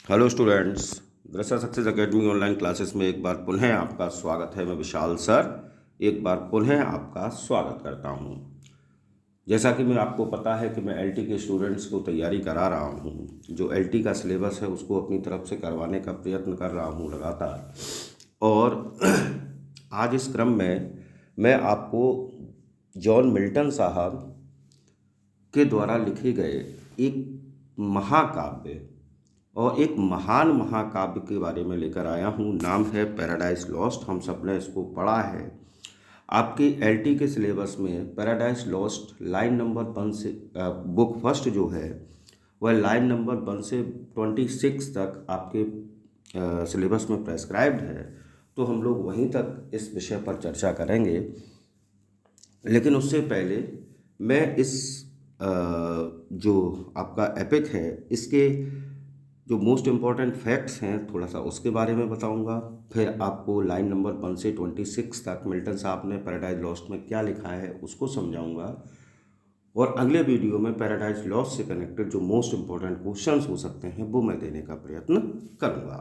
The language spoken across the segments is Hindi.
हेलो स्टूडेंट्स, दरअसल सक्सेस एकेडमी ऑनलाइन क्लासेस में एक बार पुनः आपका स्वागत है। मैं विशाल सर एक बार पुनः आपका स्वागत करता हूं। जैसा कि मैं आपको पता है कि मैं एलटी के स्टूडेंट्स को तैयारी करा रहा हूं, जो एलटी का सिलेबस है उसको अपनी तरफ से करवाने का प्रयत्न कर रहा हूं लगातार। और आज इस क्रम में मैं आपको जॉन मिल्टन साहब के द्वारा लिखे गए एक महाकाव्य और एक महान महाकाव्य के बारे में लेकर आया हूँ। नाम है पैराडाइज लॉस्ट। हम सब ने इसको पढ़ा है। आपके एलटी के सिलेबस में पैराडाइज लॉस्ट लाइन नंबर 1 से बुक फर्स्ट जो है वह लाइन नंबर 1 से 26 तक आपके सिलेबस में प्रेस्क्राइब्ड है। तो हम लोग वहीं तक इस विषय पर चर्चा करेंगे। लेकिन उससे पहले मैं इस जो आपका एपिक है इसके जो मोस्ट इम्पॉर्टेंट फैक्ट्स हैं थोड़ा सा उसके बारे में बताऊंगा। फिर आपको लाइन नंबर 1 से 26 तक मिल्टन साहब ने पैराडाइज लॉस्ट में क्या लिखा है उसको समझाऊंगा। और अगले वीडियो में पैराडाइज लॉस्ट से कनेक्टेड जो मोस्ट इम्पॉर्टेंट क्वेश्चंस हो सकते हैं वो मैं देने का प्रयत्न करूंगा।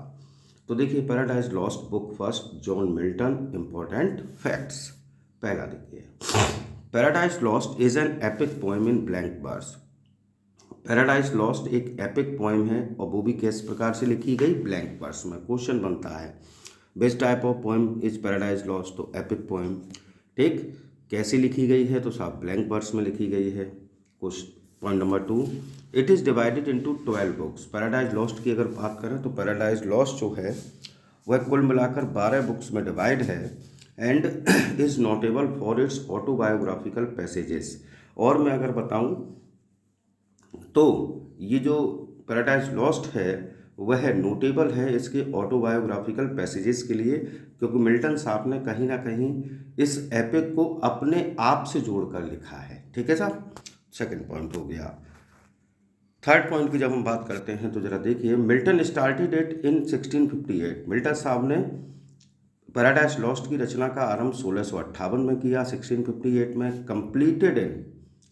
तो देखिए, paradise lost book first, John Milton, important facts. पहला देखिए, paradise lost is an epic poem in blank verse. Paradise lost एक एपिक पोएम है और वो भी किस प्रकार से लिखी गई? ब्लैंक वर्स में। क्वेश्चन बनता है best type of poem is paradise Lost, तो एपिक पोएम। ठीक, कैसे लिखी गई है? तो साहब ब्लैंक वर्स में लिखी गई है। Point number 2, it is divided into 12 books. Paradise lost की अगर बात करें तो पैराडाइज लॉस्ट जो है वह कुल मिलाकर 12 बुक्स में डिवाइड है and is notable for its autobiographical passages. और मैं अगर बताऊं तो ये जो पैराडाइज लॉस्ट है वह नोटेबल है इसके ऑटोबायोग्राफिकल पैसेजेस के लिए, क्योंकि मिल्टन साहब ने कहीं ना कहीं इस एपिक को अपने आप से जोड़कर लिखा है। ठीक है साहब, सेकंड पॉइंट हो गया। थर्ड पॉइंट की जब हम बात करते हैं तो जरा देखिए, Milton started it in 1658। Milton साहब ने पैराडाइज लॉस्ट की रचना का आरंभ 1658 में किया, 1658 में, कंप्लीटेड इन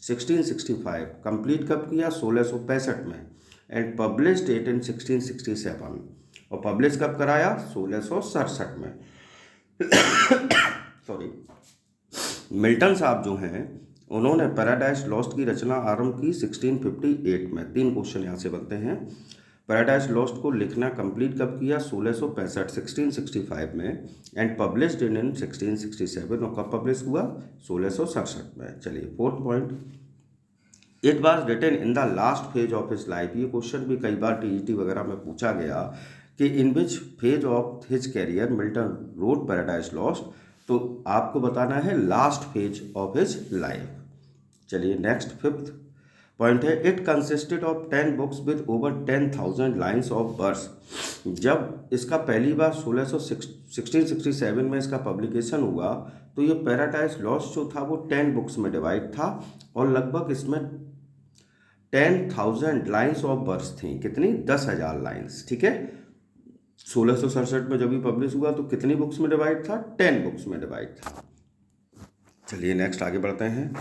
1665। कंप्लीट कब किया? 1665 में। And published it in 1667। और पब्लिश कब कराया? 1667 में। सॉरी, मिल्टन साहब जो हैं उन्होंने पैराडाइज लॉस्ट की रचना आरंभ की 1658 में। 3 क्वेश्चन यहाँ से बनते हैं। पैराडाइज लॉस्ट को लिखना कंप्लीट कब किया? 1665, 1665 में। And published in 1667। और कब पब्लिश हुआ? 1667 में। चलिए, fourth point, it was written in the last phase of his life. ये क्वेश्चन भी कई बार टीईटी वगैरह में पूछा गया कि in which phase of his career Milton wrote Paradise Lost. तो आपको बताना है last phase of his life. चलिए नेक्स्ट, फिफ्थ पॉइंट है, it consisted of 10 books with over 10,000 lines of verse. जब इसका पहली बार 1667 में इसका पब्लिकेशन हुआ तो ये पैराडाइज लॉस्ट जो था वो 10 बुक्स में डिवाइड था और लगभग इसमें 10,000 लाइन्स ऑफ वर्स थी। कितनी? 10,000 लाइन्स। ठीक है, 1667 में जब भी पब्लिश हुआ तो कितनी बुक्स में डिवाइड था? 10 बुक्स में डिवाइड था। चलिए नेक्स्ट आगे बढ़ते हैं।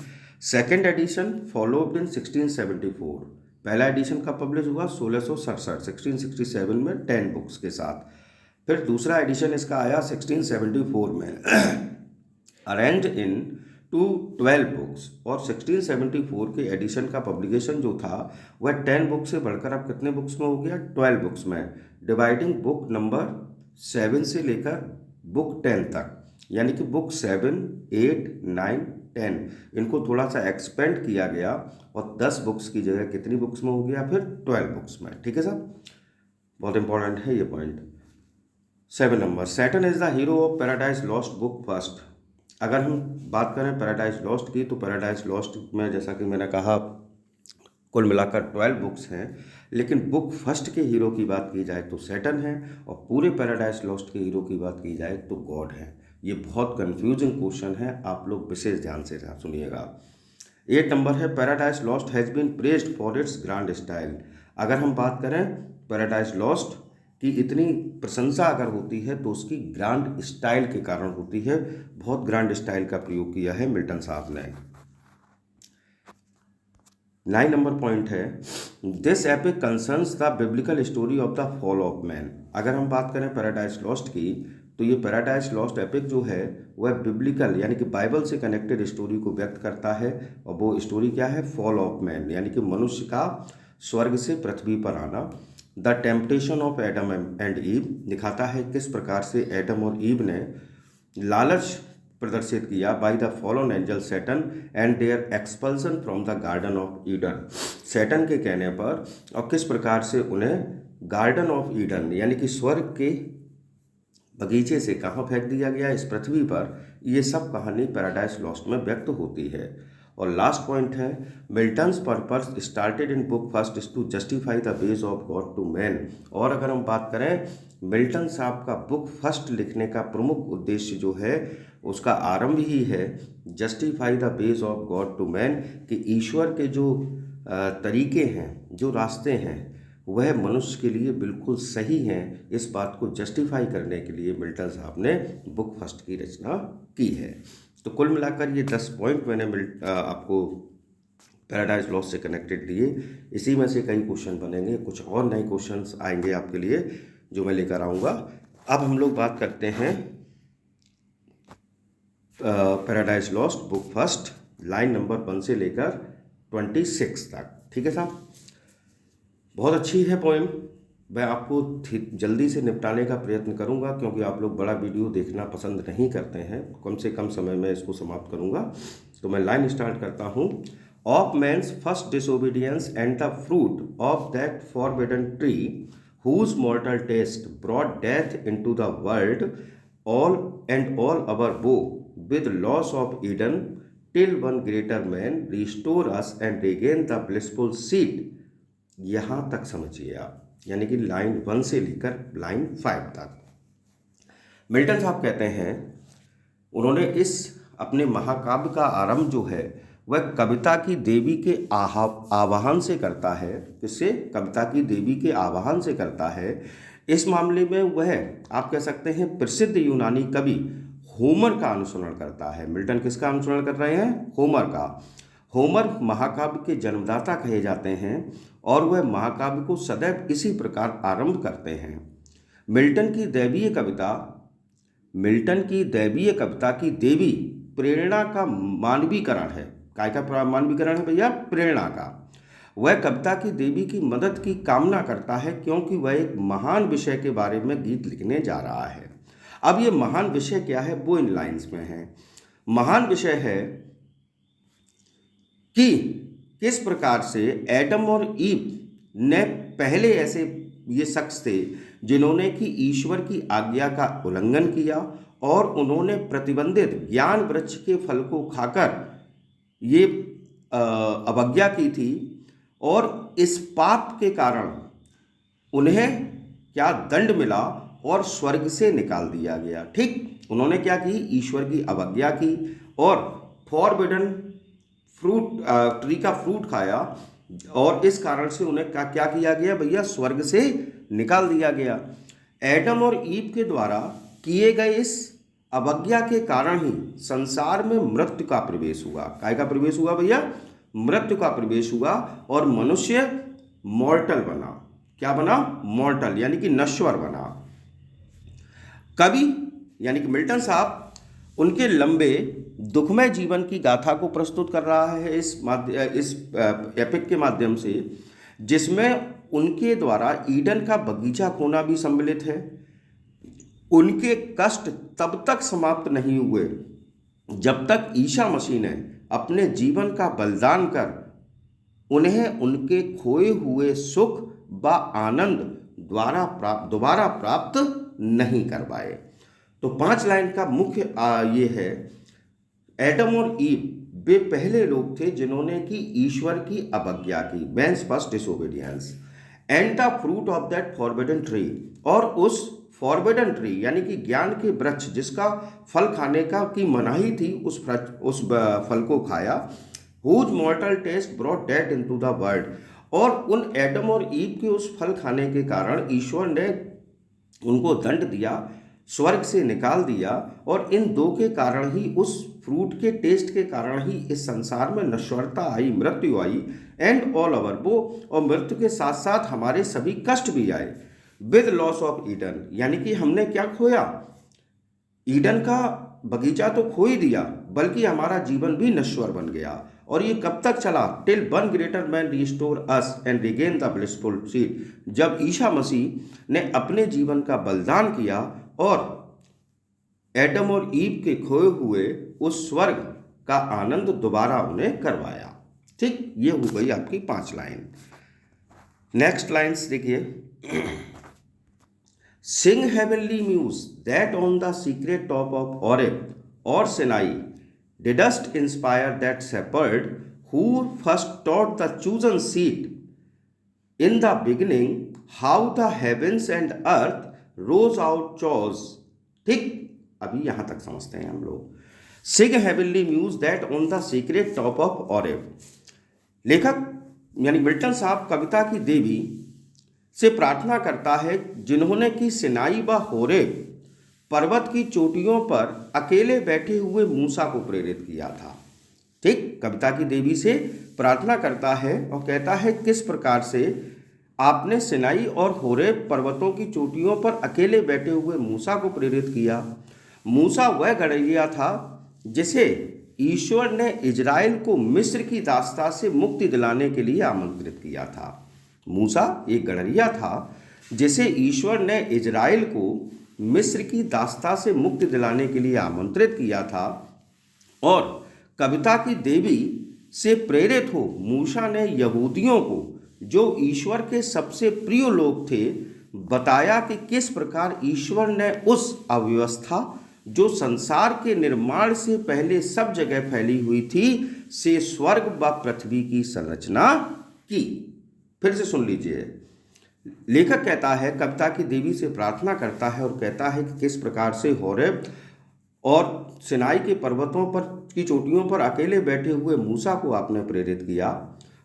Second edition followed in 1674। पहला एडिशन कब पब्लिश हुआ? 1667, 1667 में 10 बुक्स के साथ। फिर दूसरा एडिशन इसका आया 1674 में, अरेंज्ड इन टू 12 बुक्स। और 1674 के एडिशन का पब्लिकेशन जो था वह 10 बुक्स से बढ़कर अब कितने बुक्स में हो गया? 12 बुक्स में, डिवाइडिंग बुक नंबर 7 से लेकर बुक 10 तक। यानी कि बुक 7, 8, 9, 10 इनको थोड़ा सा एक्सपेंड किया गया और 10 बुक्स की जगह कितनी बुक्स में हो गया? फिर 12 बुक्स में। ठीक है साहब, बहुत इंपॉर्टेंट है ये point. 7 number, Saturn is the hero of paradise lost book first. अगर हम बात करें पैराडाइज लॉस्ट की तो पैराडाइज लॉस्ट में जैसा कि मैंने कहा कुल मिलाकर 12 बुक्स हैं, लेकिन बुक फर्स्ट के हीरो की बात की जाए तो सैटर्न है और पूरे पैराडाइज लॉस्ट के हीरो की बात की जाए तो गॉड है। ये बहुत कंफ्यूजिंग क्वेश्चन है, आप लोग विशेष ध्यान से सुनिएगा। 8 नंबर है, paradise lost has been praised for its grand style. अगर हम बात करें पैराडाइज लॉस्ट की इतनी प्रशंसा अगर होती है तो उसकी ग्रांड स्टाइल के कारण होती है। बहुत ग्रांड स्टाइल का प्रयोग किया है मिल्टन साहब ने। 9 नंबर पॉइंट है, this epic concerns the biblical story of the fall of man. अगर हम बात करें पैराडाइज लॉस्ट की, तो ये पैराडाइज लॉस्ट एपिक जो है वह बिब्लिकल यानी कि बाइबल से कनेक्टेड स्टोरी को व्यक्त करता है। और वो स्टोरी क्या है? फॉल ऑफ मैन, यानी कि मनुष्य का स्वर्ग से पृथ्वी पर आना। The temptation of Adam and ewe दिखाता है किस प्रकार से एडम और ईव ने लालच प्रदर्शित किया by the fallen angel Satan and their expulsion from the garden of Eden. Satan के कहने पर और किस प्रकार से उन्हें गार्डन ऑफ ईडन यानी कि स्वर्ग के बगीचे से कहाँ फेंक दिया गया? इस पृथ्वी पर। ये सब कहानी पैराडाइज लॉस्ट में व्यक्त होती है। और लास्ट पॉइंट है, Milton's purpose started in book first is to justify the ways of God to man. और अगर हम बात करें मिल्टन साहब का बुक फर्स्ट लिखने का प्रमुख उद्देश्य जो है उसका आरंभ ही है justify the ways of God to man, कि ईश्वर के जो तरीके हैं, जो रास्ते हैं, वह मनुष्य के लिए बिल्कुल सही हैं। इस बात को जस्टिफाई करने के लिए मिल्टन साहब ने बुक फर्स्ट की रचना की है। तो कुल मिलाकर ये 10 पॉइंट मैंने आपको पैराडाइज लॉस्ट से कनेक्टेड दिए। इसी में से कई क्वेश्चन बनेंगे, कुछ और नए क्वेश्चंस आएंगे आपके लिए जो मैं लेकर आऊँगा। अब हम लोग बात करते हैं paradise lost book first line number 1 से लेकर 26 तक। ठीक है साहब, बहुत अच्छी है पोएम। मैं आपको जल्दी से निपटाने का प्रयत्न करूंगा क्योंकि आप लोग बड़ा वीडियो देखना पसंद नहीं करते हैं। कम से कम समय में इसको समाप्त करूंगा। तो मैं लाइन स्टार्ट करता हूं। Of man's first disobedience and the fruit of that forbidden tree whose mortal taste brought death into the world, all our woe with loss of Eden, till one greater man restore us and regain the blissful seat। यहाँ तक समझिए आप, यानी कि लाइन 1 से लेकर लाइन 5 तक। मिल्टन साहब कहते हैं, उन्होंने इस अपने महाकाव्य का आरंभ जो है वह कविता की देवी के आवाहन से करता है। किससे? कविता की देवी के आवाहन से करता है। इस मामले में वह आप कह सकते हैं प्रसिद्ध यूनानी कवि होमर का अनुसरण करता है। मिल्टन किसका अनुसरण कर रहे हैं? होमर का। होमर महाकाव्य के जन्मदाता कहे जाते हैं और वह महाकाव्य को सदैव इसी प्रकार आरंभ करते हैं। मिल्टन की दैवीय कविता की देवी प्रेरणा का मानवीकरण है। काय का मानवीकरण है भैया? प्रेरणा का। वह कविता की देवी की मदद की कामना करता है क्योंकि वह एक महान विषय के बारे में गीत लिखने जा रहा है। अब ये महान विषय क्या है वो इन लाइंस में है। महान विषय है कि किस प्रकार से एडम और ईव ने पहले ऐसे ये शख्स थे जिन्होंने कि ईश्वर की आज्ञा का उल्लंघन किया और उन्होंने प्रतिबंधित ज्ञान वृक्ष के फल को खाकर ये अवज्ञा की थी और इस पाप के कारण उन्हें क्या दंड मिला और स्वर्ग से निकाल दिया गया। ठीक, उन्होंने क्या की? ईश्वर की अवज्ञा की और फॉरबिडन फ्रूट ट्री का फ्रूट खाया और इस कारण से उन्हें क्या किया गया भैया? स्वर्ग से निकाल दिया गया। एडम और ईव के द्वारा किए गए इस अवज्ञा के कारण ही संसार में मृत्यु का प्रवेश हुआ। काय का प्रवेश हुआ भैया? मृत्यु का प्रवेश हुआ और मनुष्य मॉर्टल बना। क्या बना? मॉर्टल, यानी कि नश्वर बना। कवि यानी कि मिल्टन साहब उनके लंबे दुखमय जीवन की गाथा को प्रस्तुत कर रहा है इस एपिक के माध्यम से, जिसमें उनके द्वारा ईडन का बगीचा खोना भी सम्मिलित है। उनके कष्ट तब तक समाप्त नहीं हुए जब तक ईसा मसीह ने अपने जीवन का बलिदान कर उन्हें उनके खोए हुए सुख व आनंद दोबारा प्राप्त नहीं करवाए। तो 5 लाइन का मुख्य ये है, एडम और ईव वे पहले लोग थे जिन्होंने कि ईश्वर की अवज्ञा की, man's first disobedience, and the fruit of that forbidden tree, और उस फॉरबिडन ट्री यानी कि ज्ञान के वृक्ष जिसका फल खाने का की मनाही थी उस फल को खाया। Whose mortal taste brought death into the world, और उन एडम और ईव के उस फल खाने के कारण ईश्वर ने उनको दंड दिया स्वर्ग से निकाल दिया, और इन दो के कारण ही, उस फ्रूट के टेस्ट के कारण ही इस संसार में नश्वरता आई, मृत्यु आई, एंड ऑल ओवर वो, और मृत्यु के साथ साथ हमारे सभी कष्ट भी आए। विद लॉस ऑफ ईडन, यानी कि हमने क्या खोया? ईडन का बगीचा तो खो ही दिया, बल्कि हमारा जीवन भी नश्वर बन गया। और ये कब तक चला? Till one greater man restore us and regain the blissful seat, जब ईसा मसीह ने अपने जीवन का बलिदान किया और एडम और ईव के खोए हुए उस स्वर्ग का आनंद दोबारा उन्हें करवाया। ठीक, ये हो गई आपकी 5 लाइन। नेक्स्ट लाइन्स देखिए। Sing heavenly muse that on the secret top of Oreb or Sinai didst inspire that shepherd who first taught the chosen seed in the beginning how the heavens and earth rose out chose। ठीक, अभी यहां तक समझते हैं हम लोग। Sing heavenly muse that on the secret top of Oreb, लेखक यानी मिल्टन साहब कविता की देवी से प्रार्थना करता है जिन्होंने कि सिनाई व होरेब पर्वत की चोटियों पर अकेले बैठे हुए मूसा को प्रेरित किया था। ठीक, कविता की देवी से प्रार्थना करता है और कहता है किस प्रकार से आपने सिनाई और होरेब पर्वतों की चोटियों पर अकेले बैठे हुए मूसा को प्रेरित किया। मूसा वह गडरिया था जिसे ईश्वर ने इजराइल को मिस्र की दास्ता से मुक्ति दिलाने के लिए आमंत्रित किया था। मूसा एक गडरिया था जिसे ईश्वर ने इजराइल को मिस्र की दास्ता से मुक्ति दिलाने के लिए आमंत्रित किया था। और कविता की देवी से प्रेरित हो मूसा ने यहूदियों को, जो ईश्वर के सबसे प्रिय लोग थे, बताया कि किस प्रकार ईश्वर ने उस अव्यवस्था जो संसार के निर्माण से पहले सब जगह फैली हुई थी से स्वर्ग व पृथ्वी की संरचना की। फिर से सुन लीजिए। लेखक कहता है, कविता की देवी से प्रार्थना करता है और कहता है कि किस प्रकार से होरेब और सिनाई के पर्वतों पर की चोटियों पर अकेले बैठे हुए मूसा को आपने प्रेरित किया।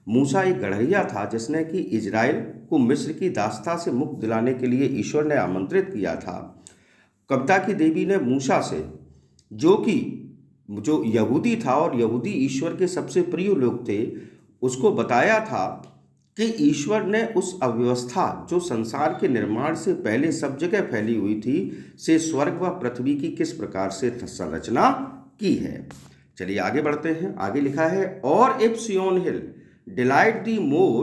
मूसा एक गडरिया था जिसने कि इजराइल को मिस्र की दास्ता से मुक्ति दिलाने के लिए ईश्वर ने आमंत्रित किया था। कविता की देवी ने मूसा से, जो यहूदी था और यहूदी ईश्वर के सबसे प्रिय लोग थे, उसको बताया था कि ईश्वर ने उस अव्यवस्था जो संसार के निर्माण से पहले सब जगह फैली हुई थी से स्वर्ग व पृथ्वी की किस प्रकार से संरचना की है। चलिए आगे बढ़ते हैं। आगे लिखा है, और if Sion hill delight thee more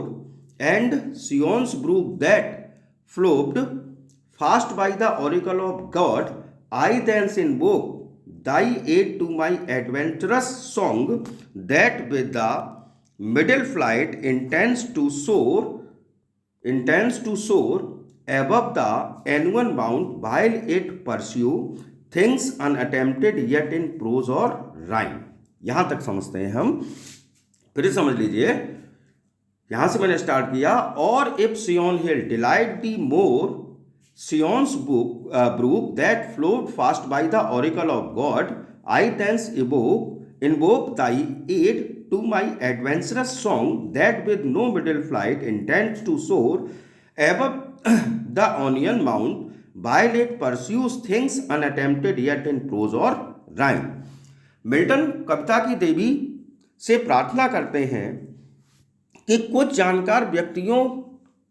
and Sion's brook that flowed fast by the oracle of God, I then invoke thy aid to my adventurous song that with the middle flight intends to soar above the N1 bound while it pursue things unattempted yet in prose or rhyme। यहां तक समझते हैं हम, फिर समझ लीजिए। यहां से मैंने स्टार्ट किया, और if Sion hill delight thee more Sion's brook that flowed fast by the oracle of God, I thanks invoke thy aid to my adventurous song that with no middle flight intends to soar above the onion mount while it pursues things unattempted yet in prose or rhyme। Milton कविता की देवी से प्रार्थना करते हैं कि कुछ जानकार व्यक्तियों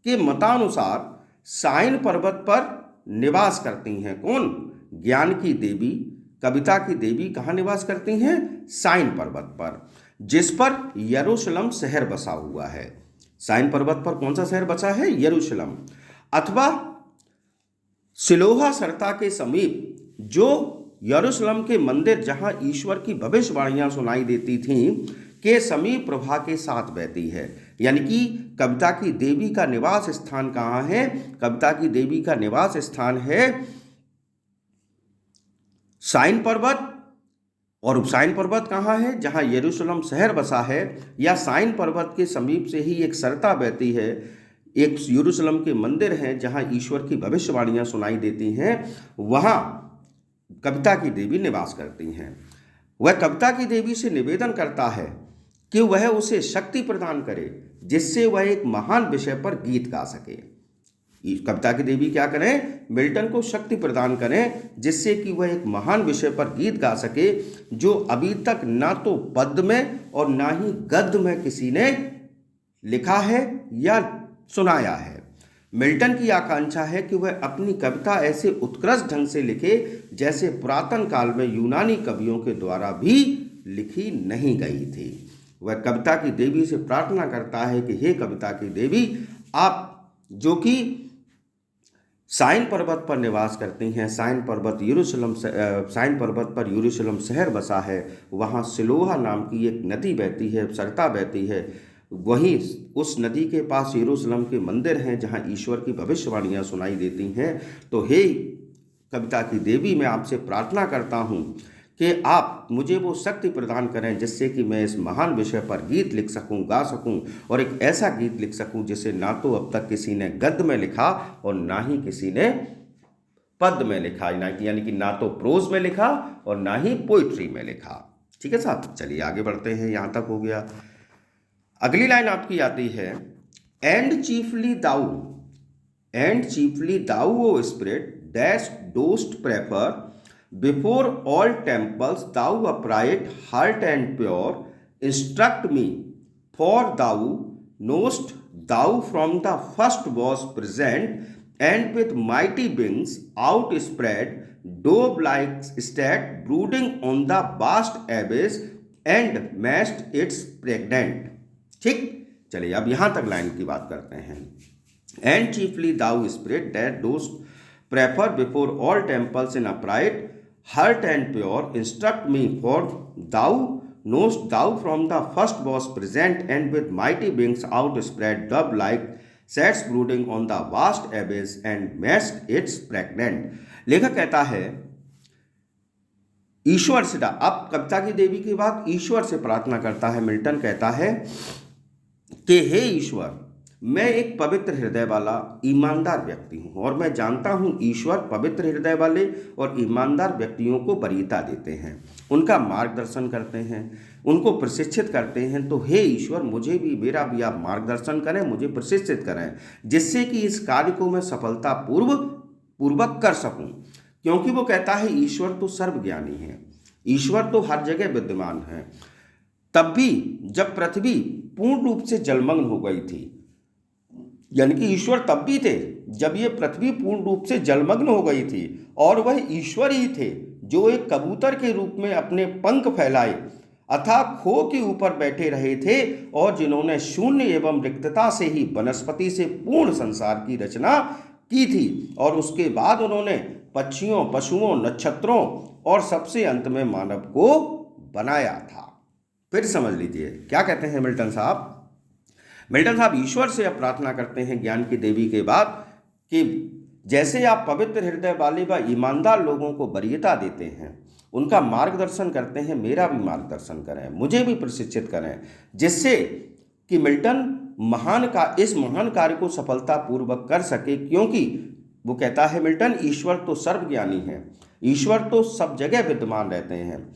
के मतानुसार साइन पर्वत पर निवास करती हैं। कौन? ज्ञान की देवी, कविता की देवी कहाँ निवास करती हैं? साइन पर्वत पर, जिस पर यरूशलेम शहर बसा हुआ है। साइन पर्वत पर कौन सा शहर बसा है? यरूशलेम। अथवा सिलोहा सरता के समीप, जो यरूशलेम के मंदिर जहां ईश्वर की भविष्यवाणियां सुनाई देती थीं के समीप प्रभा के साथ बहती है। यानी कि कविता की देवी का निवास स्थान कहाँ है? कविता की देवी का निवास स्थान है साइन पर्वत। और साइन पर्वत कहाँ है? जहाँ यरूशलेम शहर बसा है, या साइन पर्वत के समीप से ही एक सरता बहती है, एक यरूशलेम के मंदिर हैं जहाँ ईश्वर की भविष्यवाणियाँ सुनाई देती हैं, वहाँ कविता की देवी निवास करती हैं। वह कविता की देवी से निवेदन करता है कि वह उसे शक्ति प्रदान करे जिससे वह एक महान विषय पर गीत गा सके। कविता की देवी क्या करें, मिल्टन को शक्ति प्रदान करें जिससे कि वह एक महान विषय पर गीत गा सके जो अभी तक ना तो पद्य में और ना ही गद्य में किसी ने लिखा है या सुनाया है। मिल्टन की आकांक्षा है कि वह अपनी कविता ऐसे उत्कृष्ट ढंग से लिखे जैसे पुरातन काल में यूनानी कवियों के द्वारा भी लिखी नहीं गई थी। वह कविता की देवी से प्रार्थना करता है कि हे कविता की देवी, आप जो कि साइन पर्वत पर निवास करती हैं, साइन पर्वत पर यरूशलेम शहर बसा है, वहाँ सिलोहा नाम की एक नदी बहती है, सरता बहती है, वहीं उस नदी के पास यरूशलेम के मंदिर हैं जहाँ ईश्वर की भविष्यवाणियाँ सुनाई देती हैं। तो हे कविता की देवी, मैं आपसे प्रार्थना करता हूँ कि आप मुझे वो शक्ति प्रदान करें जिससे कि मैं इस महान विषय पर गीत लिख सकूं, गा सकूं और एक ऐसा गीत लिख सकूं जिसे ना तो अब तक किसी ने गद्य में लिखा और ना ही किसी ने पद्य में लिखा, यानी कि ना तो प्रोज में लिखा और ना ही पोइट्री में लिखा। ठीक है साहब, चलिए आगे बढ़ते हैं, यहाँ तक हो गया। अगली लाइन आपकी आती है, and chiefly thou O spirit that dost prefer Before all temples, thou upright heart and pure, instruct me, for thou knowest thou from the first was present, and with mighty wings outspread, dove-like sat brooding on the vast abyss, and mashed its pregnant। ठीक, चलिए अब यहाँ तक लाइन की बात करते हैं। And chiefly thou spirit that dost prefer before all temples in upright heart and pure, instruct me, for thou knowest thou from the first was present, and with mighty wings outspread, dove-like sat brooding on the vast abyss, and mashed its pregnant। लेखक कहता है ईश्वर से, अब कविता की देवी की बात ईश्वर से प्रार्थना करता है। मिल्टन कहता है कि हे ईश्वर, मैं एक पवित्र हृदय वाला ईमानदार व्यक्ति हूँ और मैं जानता हूँ ईश्वर पवित्र हृदय वाले और ईमानदार व्यक्तियों को वरीयता देते हैं, उनका मार्गदर्शन करते हैं, उनको प्रशिक्षित करते हैं। तो हे ईश्वर, मुझे भी, मेरा भी आप मार्गदर्शन करें, मुझे प्रशिक्षित करें जिससे कि इस कार्य को मैं सफलता पूर्वक कर सकूँ। क्योंकि वो कहता है ईश्वर तो सर्वज्ञानी है, ईश्वर तो हर जगह विद्यमान है। तब भी जब पृथ्वी पूर्ण रूप से जलमग्न हो गई थी, यानी कि ईश्वर तब भी थे जब ये पृथ्वी पूर्ण रूप से जलमग्न हो गई थी, और वह ईश्वर ही थे जो एक कबूतर के रूप में अपने पंख फैलाए अथवा खो के ऊपर बैठे रहे थे, और जिन्होंने शून्य एवं रिक्तता से ही वनस्पति से पूर्ण संसार की रचना की थी, और उसके बाद उन्होंने पक्षियों, पशुओं, नक्षत्रों और सबसे अंत में मानव को बनाया था। फिर समझ लीजिए क्या कहते हैं मिल्टन साहब। मिल्टन साहब ईश्वर से अब प्रार्थना करते हैं ज्ञान की देवी के बाद कि जैसे आप पवित्र हृदय वाले व ईमानदार लोगों को वरीयता देते हैं, उनका मार्गदर्शन करते हैं, मेरा भी मार्गदर्शन करें, मुझे भी प्रशिक्षित करें, जिससे कि मिल्टन इस महान कार्य को सफलतापूर्वक कर सके। क्योंकि वो कहता है मिल्टन, ईश्वर तो सर्वज्ञानी है, ईश्वर तो सब जगह विद्यमान रहते हैं।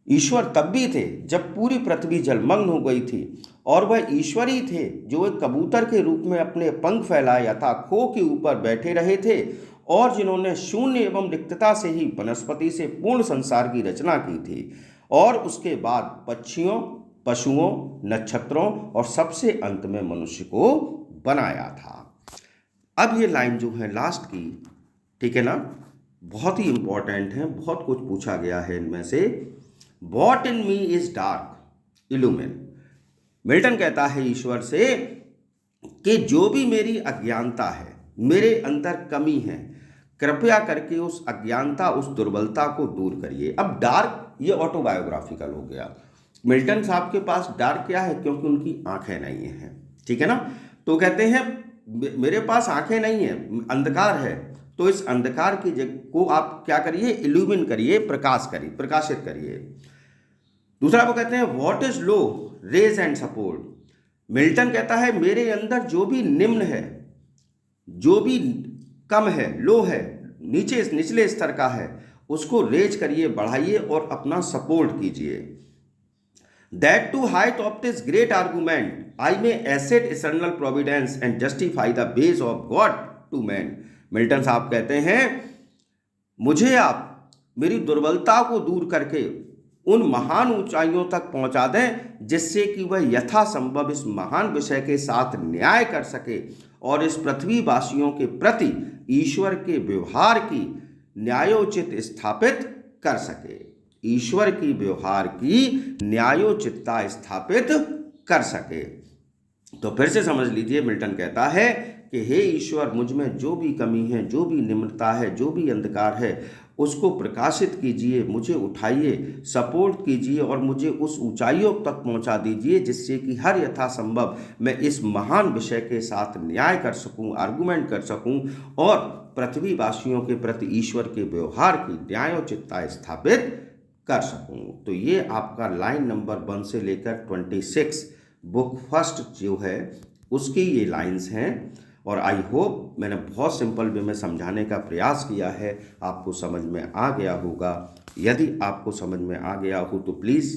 ईश्वर तब भी थे जब पूरी पृथ्वी जलमग्न हो गई थी, और वह ईश्वर ही थे जो एक कबूतर के रूप में अपने पंख फैलाए अथा खो के ऊपर बैठे रहे थे, और जिन्होंने शून्य एवं रिक्तता से ही वनस्पति से पूर्ण संसार की रचना की थी, और उसके बाद पक्षियों, पशुओं, नक्षत्रों और सबसे अंत में मनुष्य को बनाया था। अब ये लाइन जो है लास्ट की, ठीक है ना, बहुत ही इंपॉर्टेंट है, बहुत कुछ पूछा गया है इनमें से। What in me is dark, illumine। Milton कहता है ईश्वर से कि जो भी मेरी अज्ञानता है, मेरे अंदर कमी है, कृपया करके उस अज्ञानता, उस दुर्बलता को दूर करिए। अब डार्क ये ऑटोबायोग्राफिकल हो गया। मिल्टन साहब के पास डार्क क्या है? क्योंकि उनकी आंखें नहीं हैं, ठीक है ना। तो कहते हैं मेरे पास आंखें नहीं है, अंधकार है, तो इस अंधकार की को आप क्या करिए? इल्यूमिन करिए, प्रकाशित करिए। दूसरा वो कहते हैं what is low, raise and support. Milton कहता है मेरे अंदर जो भी निम्न है, जो भी कम है, लो है, निचले स्तर का है, उसको रेज करिए, बढ़ाइए और अपना सपोर्ट कीजिए। That to height of this great argument I may assert eternal providence and justify the ways of God to man. Milton साहब कहते हैं, मुझे आप मेरी दुर्बलता को दूर करके उन महान ऊंचाइयों तक पहुंचा दें जिससे कि वह यथासंभव इस महान विषय के साथ न्याय कर सके और इस पृथ्वीवासियों के प्रति ईश्वर के व्यवहार की न्यायोचित स्थापित कर सके। ईश्वर की व्यवहार की न्यायोचितता स्थापित कर सके। तो फिर से समझ लीजिए, मिल्टन कहता है कि हे ईश्वर, मुझ में जो भी कमी है, जो भी निम्रता है, जो भी अंधकार है, उसको प्रकाशित कीजिए, मुझे उठाइए, सपोर्ट कीजिए और मुझे उस ऊंचाइयों तक पहुंचा दीजिए जिससे कि हर यथासंभव मैं इस महान विषय के साथ न्याय कर सकूं, आर्गुमेंट कर सकूं और पृथ्वीवासियों के प्रति ईश्वर के व्यवहार की न्यायोचितता स्थापित कर सकूं। तो ये आपका लाइन नंबर 1 से लेकर 26 बुक फर्स्ट जो है उसकी ये लाइंस हैं। और आई होप मैंने बहुत सिंपल वे में समझाने का प्रयास किया है, आपको समझ में आ गया होगा। यदि आपको समझ में आ गया हो तो प्लीज़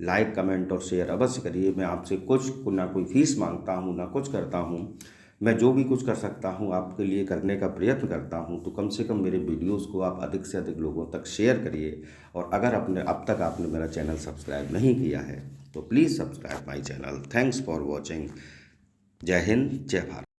लाइक, कमेंट और शेयर अवश्य करिए। मैं आपसे कुछ ना कोई फीस मांगता हूँ, ना कुछ करता हूँ। मैं जो भी कुछ कर सकता हूँ आपके लिए करने का प्रयत्न करता हूँ। तो कम से कम मेरे वीडियोस को आप अधिक से अधिक लोगों तक शेयर करिए। और अगर अब तक आपने मेरा चैनल सब्सक्राइब नहीं किया है तो please subscribe my channel. Thanks for watching. जय हिंद, जय भारत।